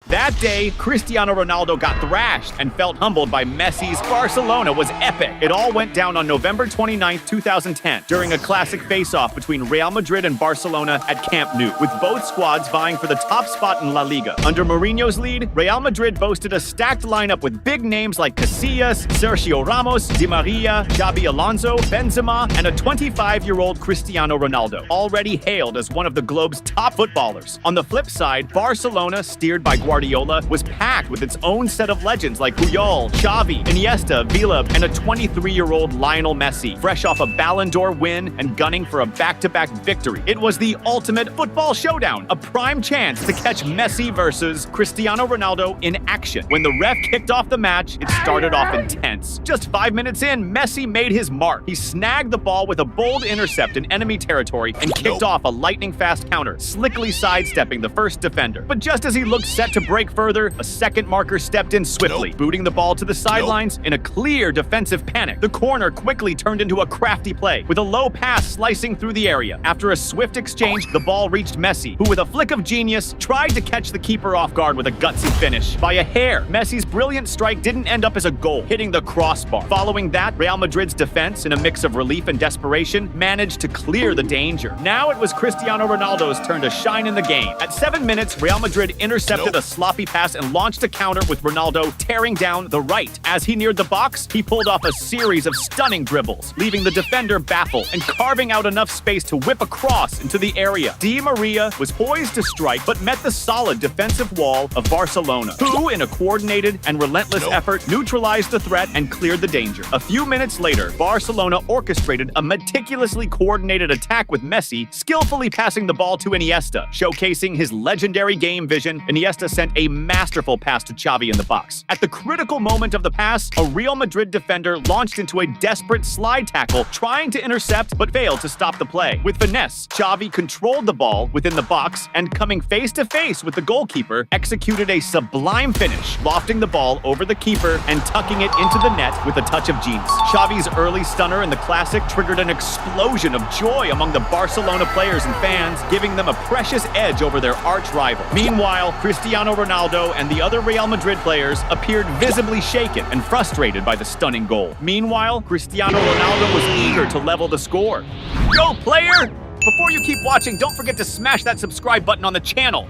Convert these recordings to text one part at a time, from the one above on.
That day, Cristiano Ronaldo got thrashed and felt humbled by Messi's Barcelona was epic. It all went down on November 29, 2010, during a classic face-off between Real Madrid and Barcelona at Camp Nou, with both squads vying for the top spot in La Liga. Under Mourinho's lead, Real Madrid boasted a stacked lineup with big names like Casillas, Sergio Ramos, Di Maria, Xabi Alonso, Benzema, and a 25-year-old Cristiano Ronaldo, already hailed as one of the globe's top footballers. On the flip side, Barcelona, steered by Guardiola, was packed with its own set of legends like Puyol, Xavi, Iniesta, Villa, and a 23-year-old Lionel Messi, fresh off a Ballon d'Or win and gunning for a back-to-back victory. It was the ultimate football showdown, a prime chance to catch Messi versus Cristiano Ronaldo in action. When the ref kicked off the match, it started off intense. Just 5 minutes in, Messi made his mark. He snagged the ball with a bold intercept in enemy territory and kicked off a lightning-fast counter, slickly sidestepping the first defender. But just as he looked set to break further, a second marker stepped in swiftly, booting the ball to the sidelines in a clear defensive panic. The corner quickly turned into a crafty play, with a low pass slicing through the area. After a swift exchange, the ball reached Messi, who with a flick of genius, tried to catch the keeper off guard with a gutsy finish. By a hair, Messi's brilliant strike didn't end up as a goal, hitting the crossbar. Following that, Real Madrid's defense, in a mix of relief and desperation, managed to clear the danger. Now it was Cristiano Ronaldo's turn to shine in the game. At 7 minutes, Real Madrid intercepted a sloppy pass and launched a counter with Ronaldo tearing down the right. As he neared the box, he pulled off a series of stunning dribbles, leaving the defender baffled and carving out enough space to whip a cross into the area. Di Maria was poised to strike, but met the solid defensive wall of Barcelona, who, in a coordinated and relentless effort, neutralized the threat and cleared the danger. A few minutes later, Barcelona orchestrated a meticulously coordinated attack with Messi, skillfully passing the ball to Iniesta. Showcasing his legendary game vision, Iniesta sent a masterful pass to Xavi in the box. At the critical moment of the pass, a Real Madrid defender launched into a desperate slide tackle, trying to intercept but failed to stop the play. With finesse, Xavi controlled the ball within the box and, coming face-to-face with the goalkeeper, executed a sublime finish, lofting the ball over the keeper and tucking it into the net with a touch of genius. Xavi's early stunner in the classic triggered an explosion of joy among the Barcelona players and fans, giving them a precious edge over their arch-rival. Meanwhile, Cristiano Ronaldo and the other Real Madrid players appeared visibly shaken and frustrated by the stunning goal. Meanwhile, Cristiano Ronaldo was eager to level the score. Go, player! Before you keep watching, don't forget to smash that subscribe button on the channel.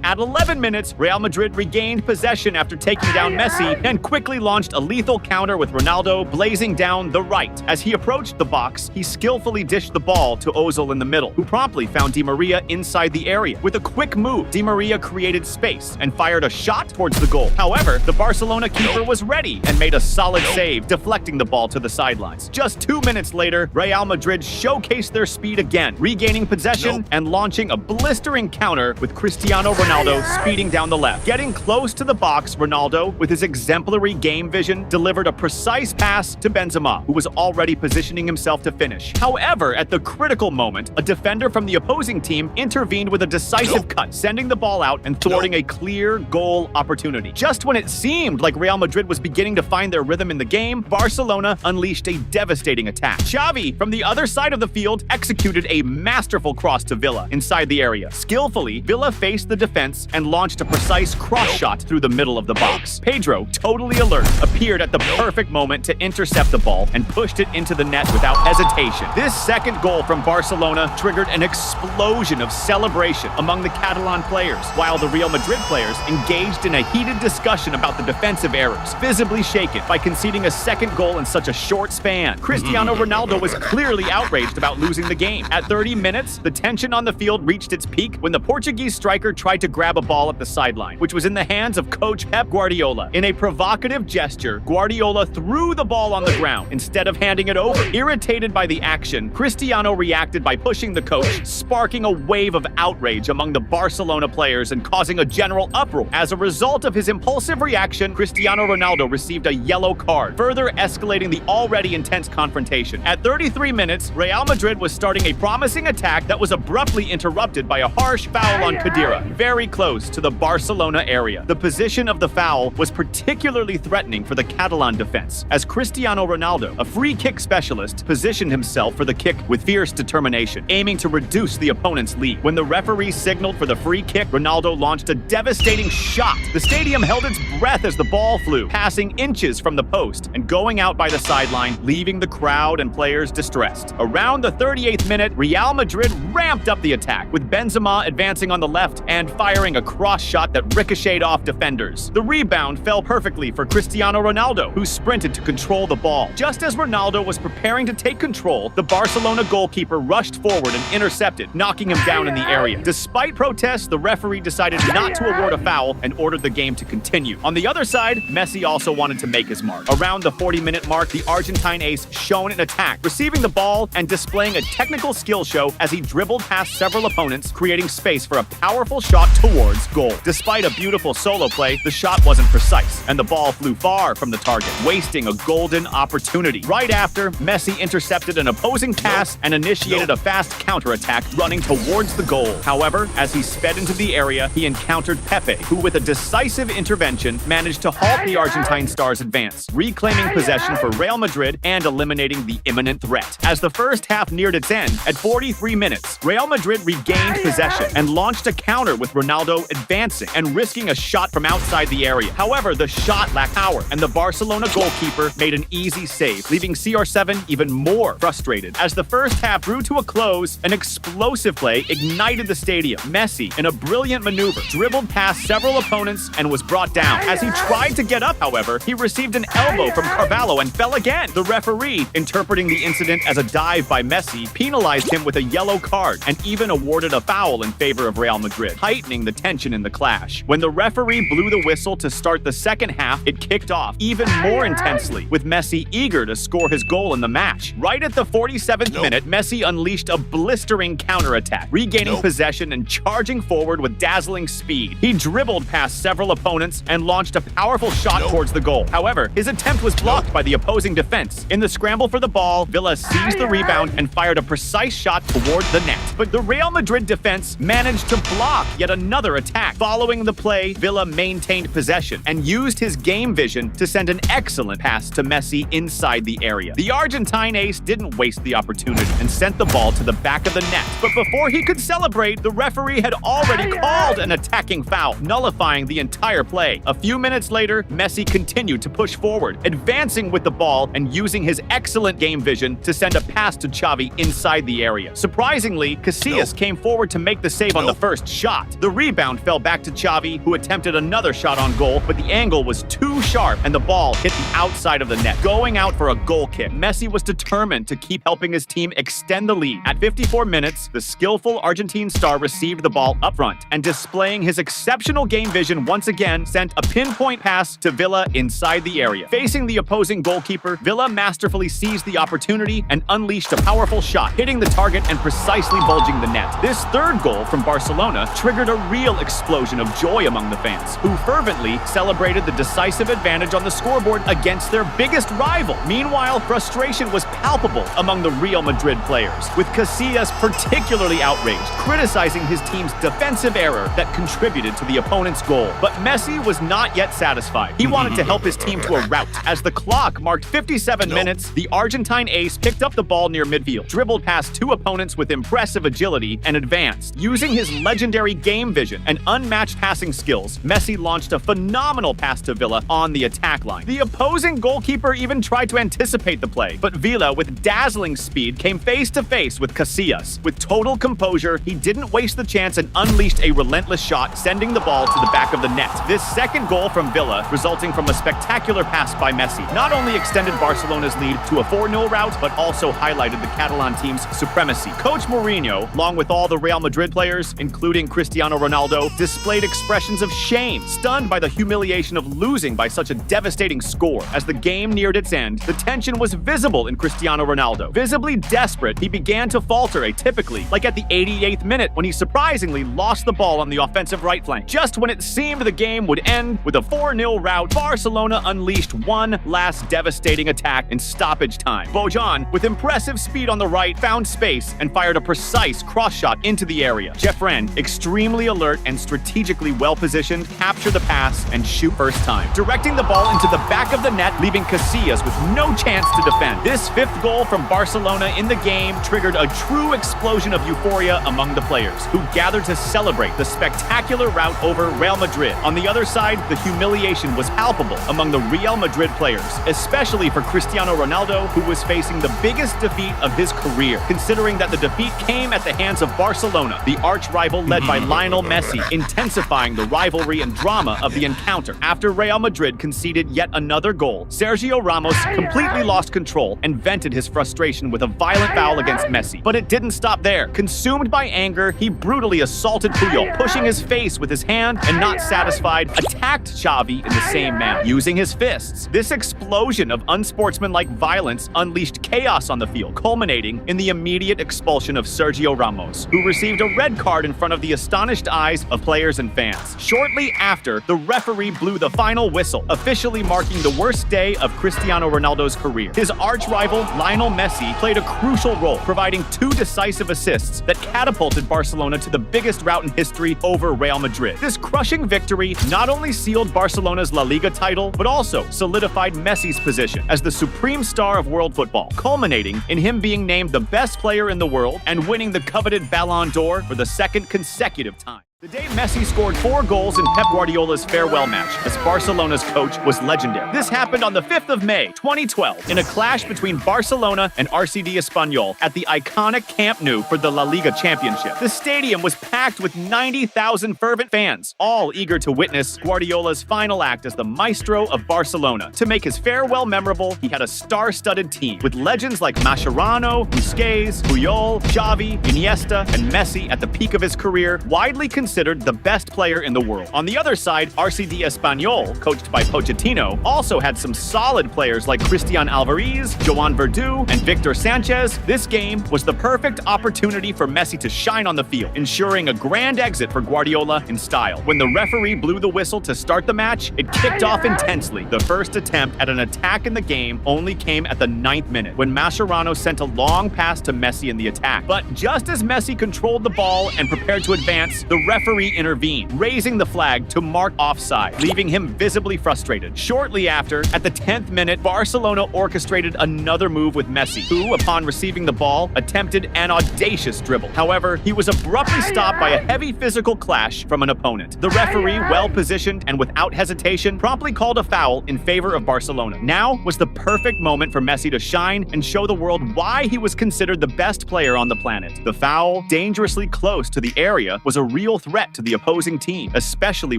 At 11 minutes, Real Madrid regained possession after taking down Messi and quickly launched a lethal counter with Ronaldo blazing down the right. As he approached the box, he skillfully dished the ball to Ozil in the middle, who promptly found Di Maria inside the area. With a quick move, Di Maria created space and fired a shot towards the goal. However, the Barcelona keeper was ready and made a solid save, deflecting the ball to the sidelines. Just 2 minutes later, Real Madrid showcased their speed again, regaining possession and launching a blistering counter with Cristiano Ronaldo speeding down the left. Getting close to the box, Ronaldo, with his exemplary game vision, delivered a precise pass to Benzema, who was already positioning himself to finish. However, at the critical moment, a defender from the opposing team intervened with a decisive cut, sending the ball out and thwarting a clear goal opportunity. Just when it seemed like Real Madrid was beginning to find their rhythm in the game, Barcelona unleashed a devastating attack. Xavi, from the other side of the field, executed a masterful cross to Villa inside the area. Skillfully, Villa faced the defense and launched a precise cross shot through the middle of the box. Pedro, totally alert, appeared at the perfect moment to intercept the ball and pushed it into the net without hesitation. This second goal from Barcelona triggered an explosion of celebration among the Catalan players, while the Real Madrid players engaged in a heated discussion about the defensive errors, visibly shaken by conceding a second goal in such a short span. Cristiano Ronaldo was clearly outraged about losing the game. At 30 minutes, the tension on the field reached its peak when the Portuguese striker tried to grab a ball at the sideline, which was in the hands of coach Pep Guardiola. In a provocative gesture, Guardiola threw the ball on the ground instead of handing it over. Irritated by the action, Cristiano reacted by pushing the coach, sparking a wave of outrage among the Barcelona players and causing a general uproar. As a result of his impulsive reaction, Cristiano Ronaldo received a yellow card, further escalating the already intense confrontation. At 33 minutes, Real Madrid was starting a promising attack that was abruptly interrupted by a harsh foul on Khedira. Very very close to the Barcelona area. The position of the foul was particularly threatening for the Catalan defense, as Cristiano Ronaldo, a free kick specialist, positioned himself for the kick with fierce determination, aiming to reduce the opponent's lead. When the referee signaled for the free kick, Ronaldo launched a devastating shot. The stadium held its breath as the ball flew, passing inches from the post and going out by the sideline, leaving the crowd and players distressed. Around the 38th minute, Real Madrid ramped up the attack, with Benzema advancing on the left and firing a cross shot that ricocheted off defenders. The rebound fell perfectly for Cristiano Ronaldo, who sprinted to control the ball. Just as Ronaldo was preparing to take control, the Barcelona goalkeeper rushed forward and intercepted, knocking him down in the area. Despite protests, the referee decided not to award a foul and ordered the game to continue. On the other side, Messi also wanted to make his mark. Around the 40-minute mark, the Argentine ace shone an attack, receiving the ball and displaying a technical skill show as he dribbled past several opponents, creating space for a powerful shot towards goal. Despite a beautiful solo play, the shot wasn't precise, and the ball flew far from the target, wasting a golden opportunity. Right after, Messi intercepted an opposing pass and initiated a fast counterattack, running towards the goal. However, as he sped into the area, he encountered Pepe, who with a decisive intervention managed to halt the Argentine star's advance, reclaiming possession for Real Madrid and eliminating the imminent threat. As the first half neared its end, at 43 minutes, Real Madrid regained possession and launched a counter with Ronaldo advancing and risking a shot from outside the area. However, the shot lacked power, and the Barcelona goalkeeper made an easy save, leaving CR7 even more frustrated. As the first half drew to a close, an explosive play ignited the stadium. Messi, in a brilliant maneuver, dribbled past several opponents and was brought down. As he tried to get up, however, he received an elbow from Carvalho and fell again. The referee, interpreting the incident as a dive by Messi, penalized him with a yellow card and even awarded a foul in favor of Real Madrid, heightening the tension in the clash. When the referee blew the whistle to start the second half, it kicked off even more intensely, with Messi eager to score his goal in the match. Right at the 47th minute, Messi unleashed a blistering counterattack, regaining possession and charging forward with dazzling speed. He dribbled past several opponents and launched a powerful shot towards the goal. However, his attempt was blocked by the opposing defense. In the scramble for the ball, Villa seized the rebound and fired a precise shot toward the net. But the Real Madrid defense managed to block yet another attack. Following the play, Villa maintained possession and used his game vision to send an excellent pass to Messi inside the area. The Argentine ace didn't waste the opportunity and sent the ball to the back of the net. But before he could celebrate, the referee had already called an attacking foul, nullifying the entire play. A few minutes later, Messi continued to push forward, advancing with the ball and using his excellent game vision to send a pass to Xavi inside the area. Surprisingly, Casillas came forward to make the save on the first shot. The rebound fell back to Xavi, who attempted another shot on goal, but the angle was too sharp and the ball hit the outside of the net, going out for a goal kick. Messi was determined to keep helping his team extend the lead. At 54 minutes, the skillful Argentine star received the ball up front and, displaying his exceptional game vision once again, sent a pinpoint pass to Villa inside the area. Facing the opposing goalkeeper, Villa masterfully seized the opportunity and unleashed a powerful shot, hitting the target and precisely bulging the net. This third goal from Barcelona triggered a real explosion of joy among the fans, who fervently celebrated the decisive advantage on the scoreboard against their biggest rival. Meanwhile, frustration was palpable among the Real Madrid players, with Casillas particularly outraged, criticizing his team's defensive error that contributed to the opponent's goal. But Messi was not yet satisfied. He wanted to help his team to a rout. As the clock marked 57 minutes, the Argentine ace picked up the ball near midfield, dribbled past two opponents with impressive agility, and advanced. Using his legendary game vision and unmatched passing skills, Messi launched a phenomenal pass to Villa on the attack line. The opposing goalkeeper even tried to anticipate the play, but Villa, with dazzling speed, came face to face with Casillas. With total composure, he didn't waste the chance and unleashed a relentless shot, sending the ball to the back of the net. This second goal from Villa, resulting from a spectacular pass by Messi, not only extended Barcelona's lead to a 4-0 rout, but also highlighted the Catalan team's supremacy. Coach Mourinho, along with all the Real Madrid players, including Cristiano Ronaldo, displayed expressions of shame, stunned by the humiliation of losing by such a devastating score. As the game neared its end, the tension was visible in Cristiano Ronaldo. Visibly desperate, he began to falter atypically, like at the 88th minute when he surprisingly lost the ball on the offensive right flank. Just when it seemed the game would end with a 4-0 rout, Barcelona unleashed one last devastating attack in stoppage time. Bojan, with impressive speed on the right, found space and fired a precise cross shot into the area. Jeffren, extremely extremely alert and strategically well-positioned, capture the pass, and shoot first time, directing the ball into the back of the net, leaving Casillas with no chance to defend. This fifth goal from Barcelona in the game triggered a true explosion of euphoria among the players, who gathered to celebrate the spectacular rout over Real Madrid. On the other side, the humiliation was palpable among the Real Madrid players, especially for Cristiano Ronaldo, who was facing the biggest defeat of his career, considering that the defeat came at the hands of Barcelona, the arch-rival led by Lionel Messi, intensifying the rivalry and drama of the encounter. After Real Madrid conceded yet another goal, Sergio Ramos completely lost control and vented his frustration with a violent foul against Messi. But it didn't stop there. Consumed by anger, he brutally assaulted Puyol, pushing his face with his hand, and not satisfied, attacked Xavi in the same manner, using his fists. This explosion of unsportsmanlike violence unleashed chaos on the field, culminating in the immediate expulsion of Sergio Ramos, who received a red card in front of the astonished eyes of players and fans. Shortly after, the referee blew the final whistle, officially marking the worst day of Cristiano Ronaldo's career. His arch-rival, Lionel Messi, played a crucial role, providing 2 decisive assists that catapulted Barcelona to the biggest rout in history over Real Madrid. This crushing victory not only sealed Barcelona's La Liga title, but also solidified Messi's position as the supreme star of world football, culminating in him being named the best player in the world and winning the coveted Ballon d'Or for the 2nd consecutive time. The day Messi scored 4 goals in Pep Guardiola's farewell match as Barcelona's coach was legendary. This happened on the 5th of May, 2012, in a clash between Barcelona and RCD Espanyol at the iconic Camp Nou for the La Liga Championship. The stadium was packed with 90,000 fervent fans, all eager to witness Guardiola's final act as the maestro of Barcelona. To make his farewell memorable, he had a star-studded team with legends like Mascherano, Busquets, Puyol, Xavi, Iniesta, and Messi at the peak of his career, widely considered the best player in the world. On the other side, RCD Espanyol, coached by Pochettino, also had some solid players like Christian Alvarez, Joan Verdu, and Victor Sanchez. This game was the perfect opportunity for Messi to shine on the field, ensuring a grand exit for Guardiola in style. When the referee blew the whistle to start the match, it kicked off intensely. The first attempt at an attack in the game only came at the 9th minute, when Mascherano sent a long pass to Messi in the attack. But just as Messi controlled the ball and prepared to advance, the referee intervened, raising the flag to mark offside, leaving him visibly frustrated. Shortly after, at the 10th minute, Barcelona orchestrated another move with Messi, who, upon receiving the ball, attempted an audacious dribble. However, he was abruptly stopped by a heavy physical clash from an opponent. The referee, well-positioned and without hesitation, promptly called a foul in favor of Barcelona. Now was the perfect moment for Messi to shine and show the world why he was considered the best player on the planet. The foul, dangerously close to the area, was a real threat to the opposing team, especially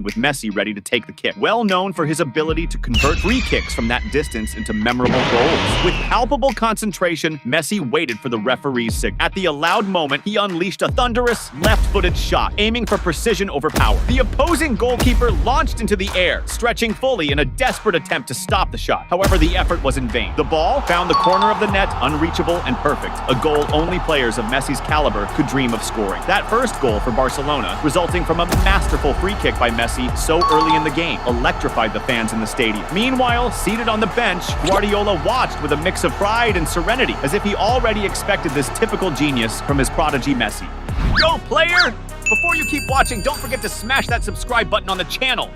with Messi ready to take the kick. Well known for his ability to convert free kicks from that distance into memorable goals. With palpable concentration, Messi waited for the referee's signal. At the allowed moment, he unleashed a thunderous, left-footed shot, aiming for precision over power. The opposing goalkeeper launched into the air, stretching fully in a desperate attempt to stop the shot. However, the effort was in vain. The ball found the corner of the net unreachable and perfect, a goal only players of Messi's caliber could dream of scoring. That first goal for Barcelona, resulting from a masterful free kick by Messi so early in the game, electrified the fans in the stadium. Meanwhile, seated on the bench, Guardiola watched with a mix of pride and serenity, as if he already expected this typical genius from his prodigy Messi. Go, player! Before you keep watching, don't forget to smash that subscribe button on the channel.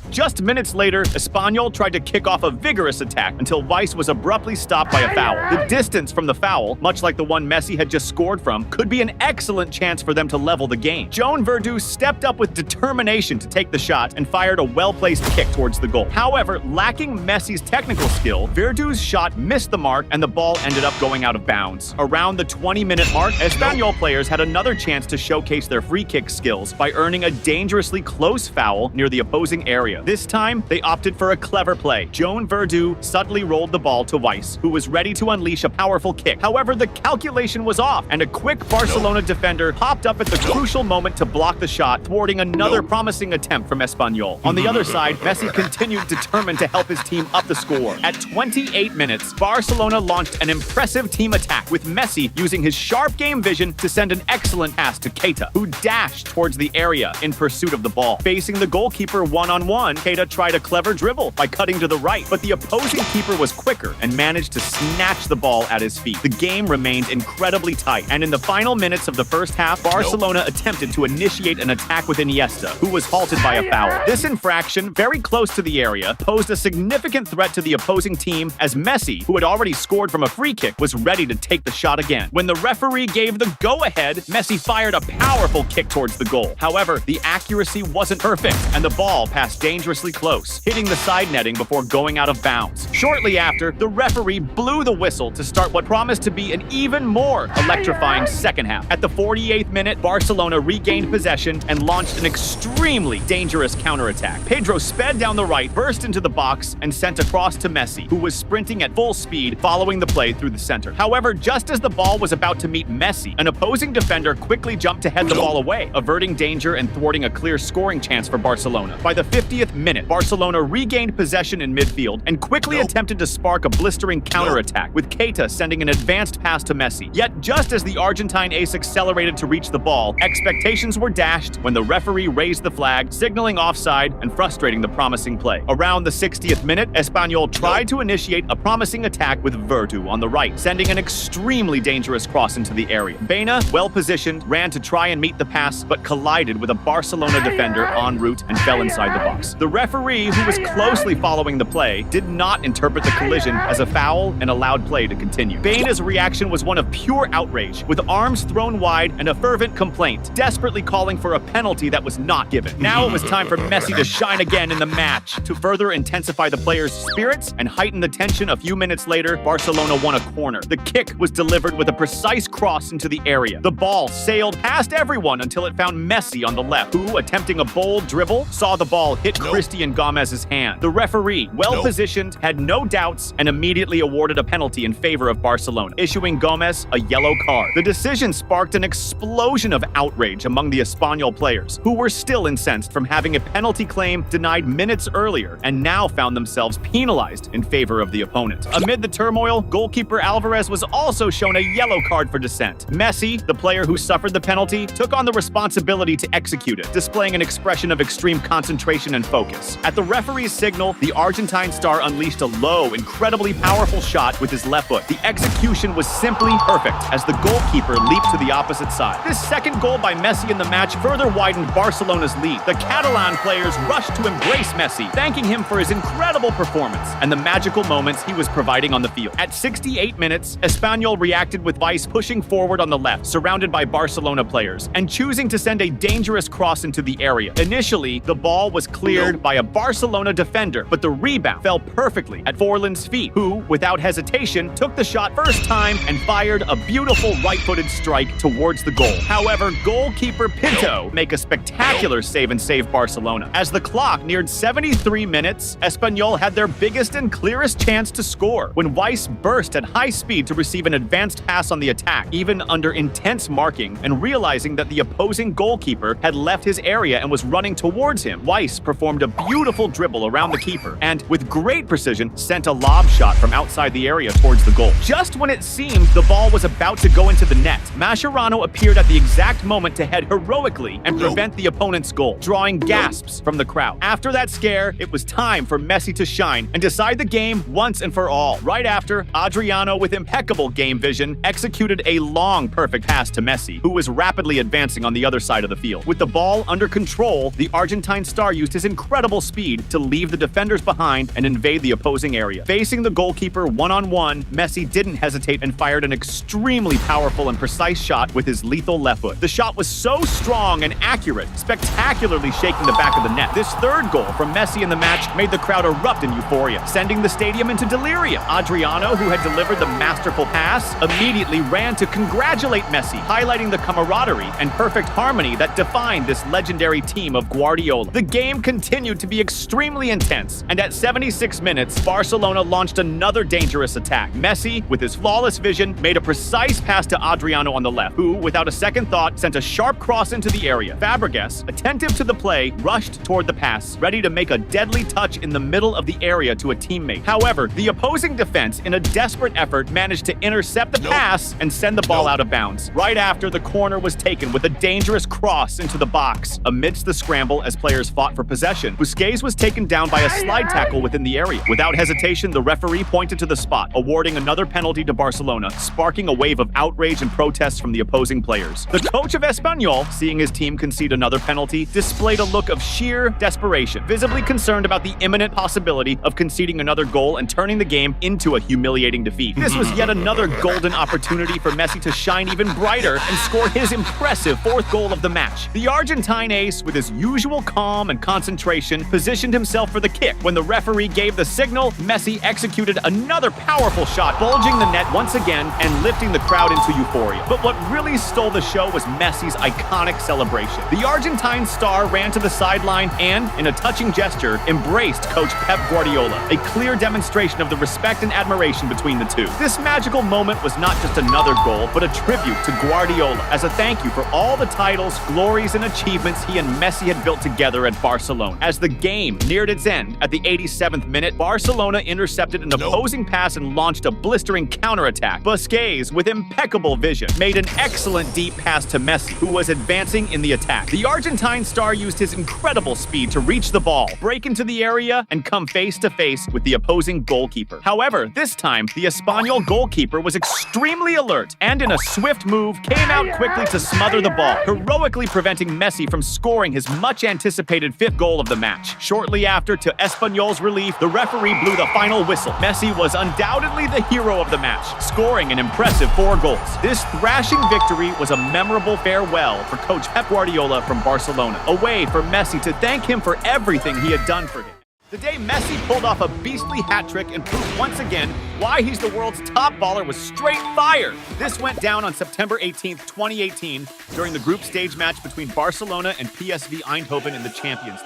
Just minutes later, Espanyol tried to kick off a vigorous attack until Weiss was abruptly stopped by a foul. The distance from the foul, much like the one Messi had just scored from, could be an excellent chance for them to level the game. Joan Verdu stepped up with determination to take the shot and fired a well-placed kick towards the goal. However, lacking Messi's technical skill, Verdu's shot missed the mark and the ball ended up going out of bounds. Around the 20-minute mark, Espanyol players had another chance to showcase their free kick skills by earning a dangerously close foul near the opposing area. This time, they opted for a clever play. Joan Verdu subtly rolled the ball to Weiss, who was ready to unleash a powerful kick. However, the calculation was off, and a quick Barcelona defender popped up at the crucial moment to block the shot, thwarting another promising attempt from Espanyol. On the other side, Messi continued determined to help his team up the score. At 28 minutes, Barcelona launched an impressive team attack, with Messi using his sharp game vision to send an excellent pass to Keita, who dashed towards the area in pursuit of the ball, facing the goalkeeper one-on-one. 1, Keita tried a clever dribble by cutting to the right, but the opposing keeper was quicker and managed to snatch the ball at his feet. The game remained incredibly tight, and in the final minutes of the first half, Barcelona attempted to initiate an attack with Iniesta, who was halted by a foul. This infraction, very close to the area, posed a significant threat to the opposing team as Messi, who had already scored from a free kick, was ready to take the shot again. When the referee gave the go-ahead, Messi fired a powerful kick towards the goal. However, the accuracy wasn't perfect, and the ball passed dangerously close, hitting the side netting before going out of bounds. Shortly after, the referee blew the whistle to start what promised to be an even more electrifying second half. At the 48th minute, Barcelona regained possession and launched an extremely dangerous counterattack. Pedro sped down the right, burst into the box, and sent across to Messi, who was sprinting at full speed following the play through the center. However, just as the ball was about to meet Messi, an opposing defender quickly jumped to head the ball away, averting danger and thwarting a clear scoring chance for Barcelona. By the 50th minute, Barcelona regained possession in midfield and quickly attempted to spark a blistering counterattack, with Keita sending an advanced pass to Messi. Yet, just as the Argentine ace accelerated to reach the ball, expectations were dashed when the referee raised the flag, signaling offside and frustrating the promising play. Around the 60th minute, Espanyol tried to initiate a promising attack with Verdu on the right, sending an extremely dangerous cross into the area. Baena, well-positioned, ran to try and meet the pass, but collided with a Barcelona defender en route and fell inside the box. The referee, who was closely following the play, did not interpret the collision as a foul and allowed play to continue. Baena's reaction was one of pure outrage, with arms thrown wide and a fervent complaint, desperately calling for a penalty that was not given. Now it was time for Messi to shine again in the match. To further intensify the players' spirits and heighten the tension, a few minutes later, Barcelona won a corner. The kick was delivered with a precise cross into the area. The ball sailed past everyone until it found Messi on the left, who, attempting a bold dribble, saw the ball hit Christian Gomez's hand. The referee, well-positioned, had no doubts and immediately awarded a penalty in favor of Barcelona, issuing Gomez a yellow card. The decision sparked an explosion of outrage among the Espanyol players, who were still incensed from having a penalty claim denied minutes earlier and now found themselves penalized in favor of the opponent. Amid the turmoil, goalkeeper Alvarez was also shown a yellow card for dissent. Messi, the player who suffered the penalty, took on the responsibility to execute it, displaying an expression of extreme concentration and focus. At the referee's signal, the Argentine star unleashed a low, incredibly powerful shot with his left foot. The execution was simply perfect as the goalkeeper leaped to the opposite side. This second goal by Messi in the match further widened Barcelona's lead. The Catalan players rushed to embrace Messi, thanking him for his incredible performance and the magical moments he was providing on the field. At 68 minutes, Espanyol reacted with Weiss pushing forward on the left, surrounded by Barcelona players, and choosing to send a dangerous cross into the area. Initially, the ball was cleared by a Barcelona defender, but the rebound fell perfectly at Forlan's feet, who, without hesitation, took the shot first time and fired a beautiful right-footed strike towards the goal. However, goalkeeper Pinto make a spectacular save and save Barcelona. As the clock neared 73 minutes, Espanyol had their biggest and clearest chance to score when Weiss burst at high speed to receive an advanced pass on the attack, even under intense marking, and realizing that the opposing goalkeeper had left his area and was running towards him. Weiss performed a beautiful dribble around the keeper and, with great precision, sent a lob shot from outside the area towards the goal. Just when it seemed the ball was about to go into the net, Mascherano appeared at the exact moment to head heroically and prevent the opponent's goal, drawing gasps from the crowd. After that scare, it was time for Messi to shine and decide the game once and for all. Right after, Adriano, with impeccable game vision, executed a long, perfect pass to Messi, who was rapidly advancing on the other side of the field. With the ball under control, the Argentine star used his incredible speed to leave the defenders behind and invade the opposing area. Facing the goalkeeper one-on-one, Messi didn't hesitate and fired an extremely powerful and precise shot with his lethal left foot. The shot was so strong and accurate, spectacularly shaking the back of the net. This third goal from Messi in the match made the crowd erupt in euphoria, sending the stadium into delirium. Adriano, who had delivered the masterful pass, immediately ran to congratulate Messi, highlighting the camaraderie and perfect harmony that defined this legendary team of Guardiola. The game continued to be extremely intense, and at 76 minutes, Barcelona launched another dangerous attack. Messi, with his flawless vision, made a precise pass to Adriano on the left, who, without a second thought, sent a sharp cross into the area. Fabregas, attentive to the play, rushed toward the pass, ready to make a deadly touch in the middle of the area to a teammate. However, the opposing defense, in a desperate effort, managed to intercept the pass and send the ball out of bounds. Right after, the corner was taken with a dangerous cross into the box. Amidst the scramble as players fought for possession, possession, Busquets was taken down by a slide tackle within the area. Without hesitation, the referee pointed to the spot, awarding another penalty to Barcelona, sparking a wave of outrage and protests from the opposing players. The coach of Espanyol, seeing his team concede another penalty, displayed a look of sheer desperation, visibly concerned about the imminent possibility of conceding another goal and turning the game into a humiliating defeat. This was yet another golden opportunity for Messi to shine even brighter and score his impressive fourth goal of the match. The Argentine ace, with his usual calm and concentration, positioned himself for the kick. When the referee gave the signal, Messi executed another powerful shot, bulging the net once again and lifting the crowd into euphoria. But what really stole the show was Messi's iconic celebration. The Argentine star ran to the sideline and, in a touching gesture, embraced coach Pep Guardiola, a clear demonstration of the respect and admiration between the two. This magical moment was not just another goal, but a tribute to Guardiola as a thank you for all the titles, glories, and achievements he and Messi had built together at Barcelona. As the game neared its end, at the 87th minute, Barcelona intercepted an opposing pass and launched a blistering counterattack. Busquets, with impeccable vision, made an excellent deep pass to Messi, who was advancing in the attack. The Argentine star used his incredible speed to reach the ball, break into the area, and come face-to-face with the opposing goalkeeper. However, this time, the Espanyol goalkeeper was extremely alert and, in a swift move, came out quickly to smother the ball, heroically preventing Messi from scoring his much-anticipated fifth goal of the match. Shortly after, to Espanyol's relief, the referee blew the final whistle. Messi was undoubtedly the hero of the match, scoring an impressive 4 goals. This thrashing victory was a memorable farewell for coach Pep Guardiola from Barcelona, a way for Messi to thank him for everything he had done for him. The day Messi pulled off a beastly hat trick and proved once again why he's the world's top baller was straight fire. This went down on September 18th, 2018, during the group stage match between Barcelona and PSV Eindhoven in the Champions.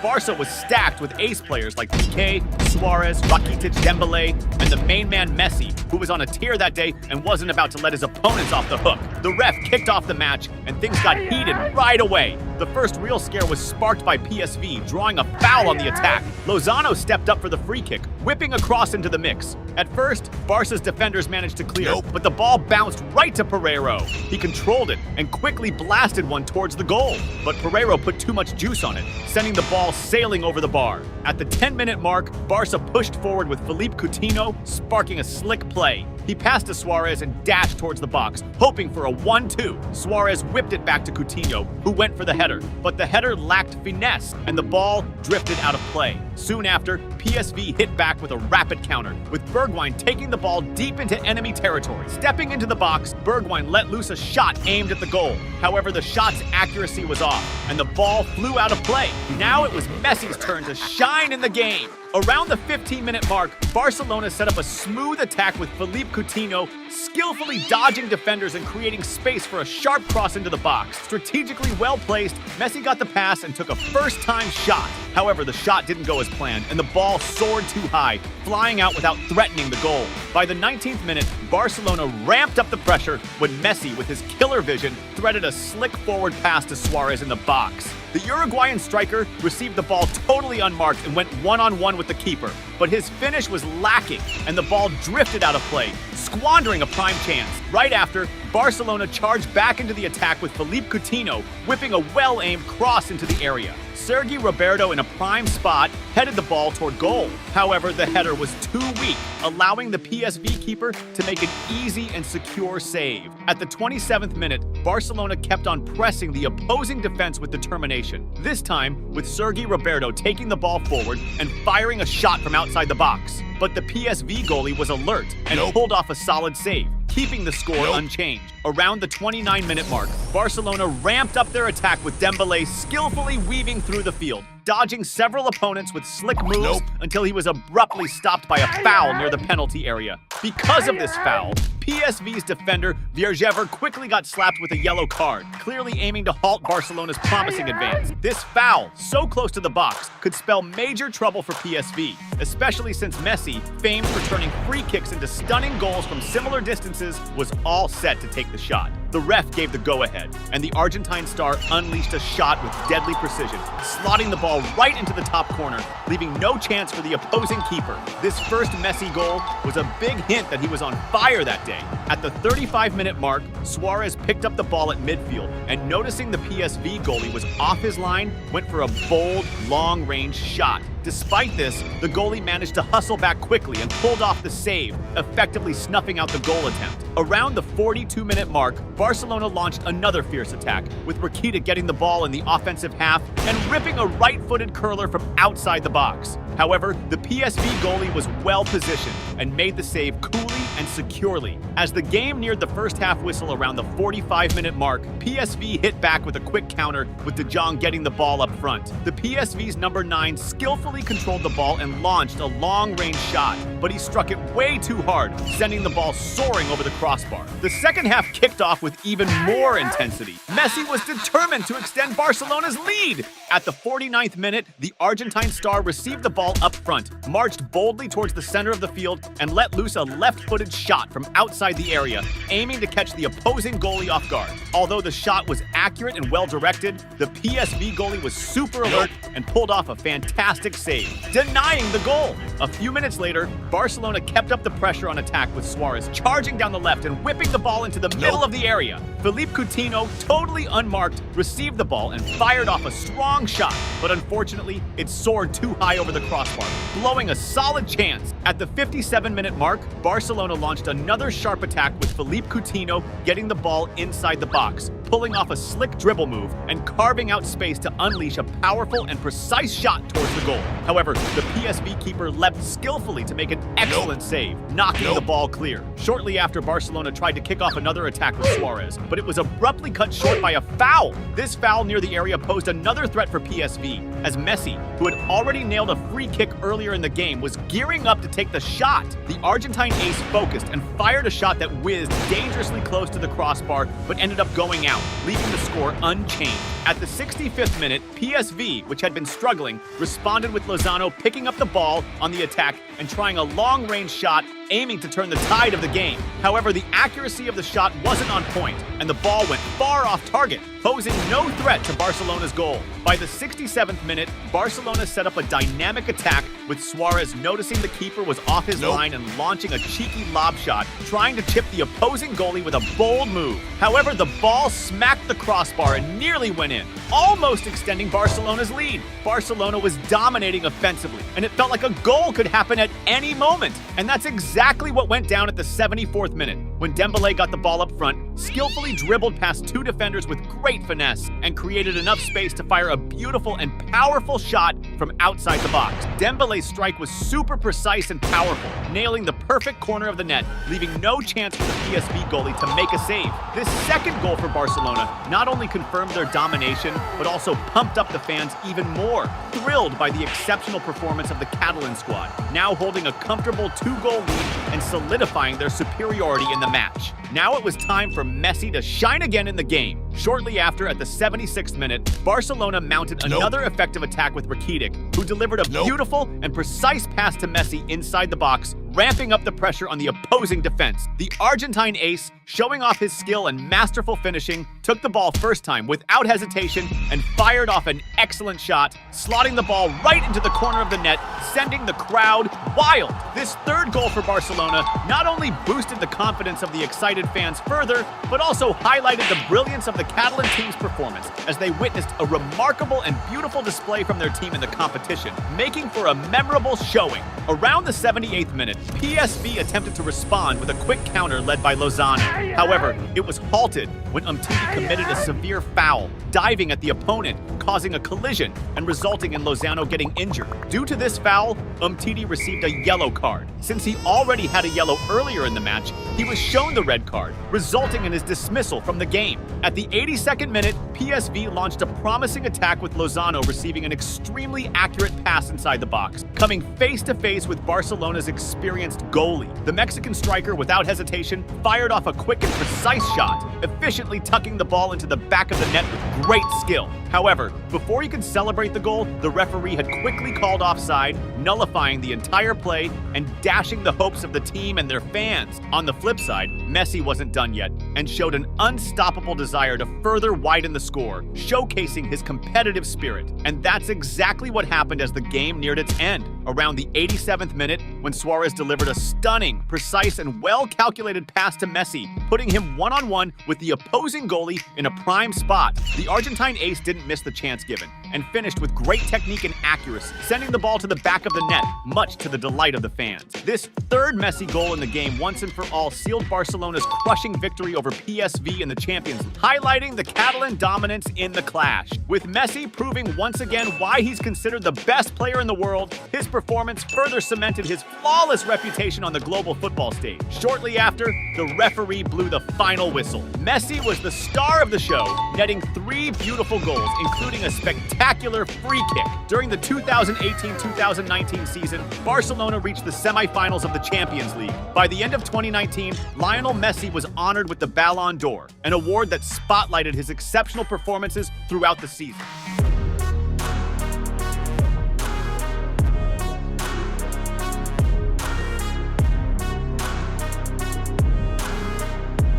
Barca was stacked with ace players like Piqué, Suarez, Rakitic, Dembele, and the main man Messi, who was on a tear that day and wasn't about to let his opponents off the hook. The ref kicked off the match, and things got heated right away. The first real scare was sparked by PSV, drawing a foul on the attack. Lozano stepped up for the free kick, whipping across into the mix. At first, Barca's defenders managed to clear, but the ball bounced right to Pereiro. He controlled it and quickly blasted one towards the goal, but Pereiro put too much juice on it, sending the ball sailing over the bar. At the 10-minute mark, Barca pushed forward with Philippe Coutinho, sparking a slick play. He passed to Suarez and dashed towards the box, hoping for a 1-2. Suarez whipped it back to Coutinho, who went for the header, but the header lacked finesse, and the ball drifted out of play. Soon after, PSV hit back with a rapid counter, with Bergwijn taking the ball deep into enemy territory. Stepping into the box, Bergwijn let loose a shot aimed at the goal. However, the shot's accuracy was off, and the ball flew out of play. Now it was Messi's turn to shine in the game. Around the 15-minute mark, Barcelona set up a smooth attack with Philippe Coutinho skillfully dodging defenders and creating space for a sharp cross into the box. Strategically well-placed, Messi got the pass and took a first-time shot. However, the shot didn't go as planned, and the ball soared too high, flying out without threatening the goal. By the 19th minute, Barcelona ramped up the pressure when Messi, with his killer vision, threaded a slick forward pass to Suarez in the box. The Uruguayan striker received the ball totally unmarked and went one-on-one with the keeper, but his finish was lacking, and the ball drifted out of play, squandering a prime chance. Right after, Barcelona charged back into the attack with Philippe Coutinho, whipping a well-aimed cross into the area. Sergio Roberto, in a prime spot, headed the ball toward goal. However, the header was too weak, allowing the PSV keeper to make an easy and secure save. At the 27th minute, Barcelona kept on pressing the opposing defense with determination, this time with Sergio Roberto taking the ball forward and firing a shot from outside the box. But the PSV goalie was alert and pulled off a solid save, keeping the score unchanged. Around the 29-minute mark, Barcelona ramped up their attack with Dembele skillfully weaving through the field, dodging several opponents with slick moves until he was abruptly stopped by a foul near the penalty area. Because of this foul, PSV's defender Viergever quickly got slapped with a yellow card, clearly aiming to halt Barcelona's promising advance. This foul, so close to the box, could spell major trouble for PSV, especially since Messi, famed for turning free kicks into stunning goals from similar distances, was all set to take the shot. The ref gave the go-ahead, and the Argentine star unleashed a shot with deadly precision, slotting the ball right into the top corner, leaving no chance for the opposing keeper. This first Messi goal was a big hint that he was on fire that day. At the 35-minute mark, Suarez picked up the ball at midfield, and noticing the PSV goalie was off his line, went for a bold, long-range shot. Despite this, the goalie managed to hustle back quickly and pulled off the save, effectively snuffing out the goal attempt. Around the 42-minute mark, Barcelona launched another fierce attack, with Rakitic getting the ball in the offensive half and ripping a right-footed curler from outside the box. However, the PSV goalie was well positioned and made the save coolly and securely. As the game neared the first half whistle around the 45-minute mark, PSV hit back with a quick counter, with De Jong getting the ball up front. The PSV's number 9 skillfully controlled the ball and launched a long-range shot, but he struck it way too hard, sending the ball soaring over the crossbar. The second half kicked off with even more intensity. Messi was determined to extend Barcelona's lead. At the 49th minute, the Argentine star received the ball up front, marched boldly towards the center of the field, and let loose a left-footed shot from outside the area, aiming to catch the opposing goalie off guard. Although the shot was accurate and well-directed, the PSV goalie was super alert and pulled off a fantastic save, denying the goal. A few minutes later, Barcelona kept up the pressure on attack with Suarez charging down the left and whipping the ball into the middle of the area. Philippe Coutinho, totally unmarked, received the ball and fired off a strong shot, but unfortunately, it soared too high over the crossbar, blowing a solid chance. At the 57-minute mark, Barcelona launched another sharp attack with Philippe Coutinho getting the ball inside the box, pulling off a slick dribble move and carving out space to unleash a powerful and precise shot towards the goal. However, the PSV keeper leapt skillfully to make an excellent save, knocking the ball clear. Shortly after, Barcelona tried to kick off another attack with Suarez, but it was abruptly cut short by a foul. This foul near the area posed another threat for PSV, as Messi, who had already nailed a free kick earlier in the game, was gearing up to take the shot. The Argentine ace focused and fired a shot that whizzed dangerously close to the crossbar, but ended up going out, leaving the score unchanged. At the 65th minute, PSV, which had been struggling, responded with Lozano picking up the ball on the attack and trying a long-range shot, aiming to turn the tide of the game. However, the accuracy of the shot wasn't on point, and the ball went far off target, posing no threat to Barcelona's goal. By the 67th minute, Barcelona set up a dynamic attack, with Suarez noticing the keeper was off his line and launching a cheeky lob shot, trying to chip the opposing goalie with a bold move. However, the ball smacked the crossbar and nearly went in, almost extending Barcelona's lead. Barcelona was dominating offensively, and it felt like a goal could happen at any moment. And that's exactly what went down at the 74th minute, when Dembélé got the ball up front, skillfully dribbled past 2 defenders with great finesse, and created enough space to fire a beautiful and powerful shot from outside the box. Dembélé's strike was super precise and powerful, nailing the perfect corner of the net, leaving no chance for the PSV goalie to make a save. This second goal for Barcelona not only confirmed their domination, but also pumped up the fans even more, thrilled by the exceptional performance of the Catalan squad, now holding a comfortable 2-goal lead and solidifying their superiority in the match. Now it was time for Messi to shine again in the game. Shortly after, at the 76th minute, Barcelona mounted another effective attack with Rakitic, who delivered a beautiful and precise pass to Messi inside the box, ramping up the pressure on the opposing defense. The Argentine ace, showing off his skill and masterful finishing, took the ball first time without hesitation and fired off an excellent shot, slotting the ball right into the corner of the net, sending the crowd wild. This third goal for Barcelona not only boosted the confidence of the excited fans further, but also highlighted the brilliance of the Catalan team's performance, as they witnessed a remarkable and beautiful display from their team in the competition, making for a memorable showing. Around the 78th minute, PSV attempted to respond with a quick counter led by Lozano. However, it was halted when Umtiti committed a severe foul, diving at the opponent, causing a collision and resulting in Lozano getting injured. Due to this foul, Umtiti received a yellow card. Since he already had a yellow earlier in the match, he was shown the red card, resulting in his dismissal from the game. At the 82nd minute, PSV launched a promising attack with Lozano receiving an extremely accurate pass inside the box, coming face-to-face with Barcelona's experienced goalie. The Mexican striker, without hesitation, fired off a quick and precise shot, efficiently tucking the ball into the back of the net with great skill. However, before he could celebrate the goal, the referee had quickly called offside, nullifying the entire play and dashing the hopes of the team and their fans. On the flip side, Messi wasn't done yet and showed an unstoppable desire to further widen the score, showcasing his competitive spirit. And that's exactly what happened as the game neared its end. Around the 87th minute, when Suarez delivered a stunning, precise, and well-calculated pass to Messi, putting him one-on-one with the opposing goalie in a prime spot. The Argentine ace didn't miss the chance given and finished with great technique and accuracy, sending the ball to the back of the net, much to the delight of the fans. This third Messi goal in the game once and for all sealed Barcelona's crushing victory over PSV in the Champions League, highlighting the Catalan dominance in the clash. With Messi proving once again why he's considered the best player in the world, his performance further cemented his flawless reputation on the global football stage. Shortly after, the referee blew the final whistle. Messi was the star of the show, netting 3 beautiful goals, including a spectacular free kick. During the 2018-2019 season, Barcelona reached the semifinals of the Champions League. By the end of 2019, Lionel Messi was honored with the Ballon d'Or, an award that spotlighted his exceptional performances throughout the season.